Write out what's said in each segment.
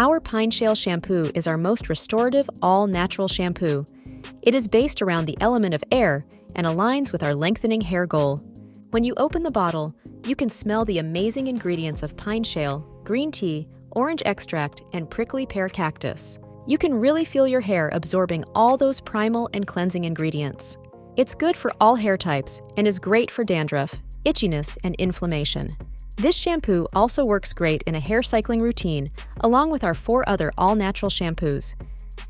Our Pine Shale Shampoo is our most restorative, all-natural shampoo. It is based around the element of air and aligns with our lengthening hair goal. When you open the bottle, you can smell the amazing ingredients of pine shale, green tea, orange extract, and prickly pear cactus. You can really feel your hair absorbing all those primal and cleansing ingredients. It's good for all hair types and is great for dandruff, itchiness, and inflammation. This shampoo also works great in a hair cycling routine, along with our 4 other all-natural shampoos.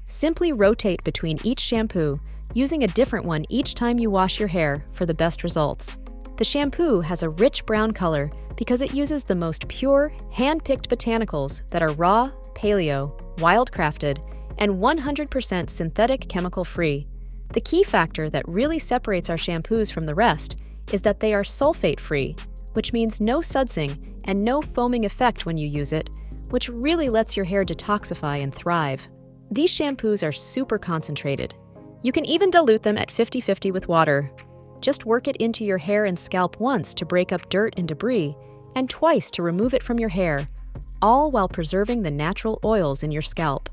Simply rotate between each shampoo, using a different one each time you wash your hair for the best results. The shampoo has a rich brown color because it uses the most pure, hand-picked botanicals that are raw, paleo, wildcrafted, and 100% synthetic chemical-free. The key factor that really separates our shampoos from the rest is that they are sulfate-free, which means no sudsing and no foaming effect when you use it, which really lets your hair detoxify and thrive. These shampoos are super concentrated. You can even dilute them at 50-50 with water. Just work it into your hair and scalp once to break up dirt and debris, and twice to remove it from your hair, all while preserving the natural oils in your scalp.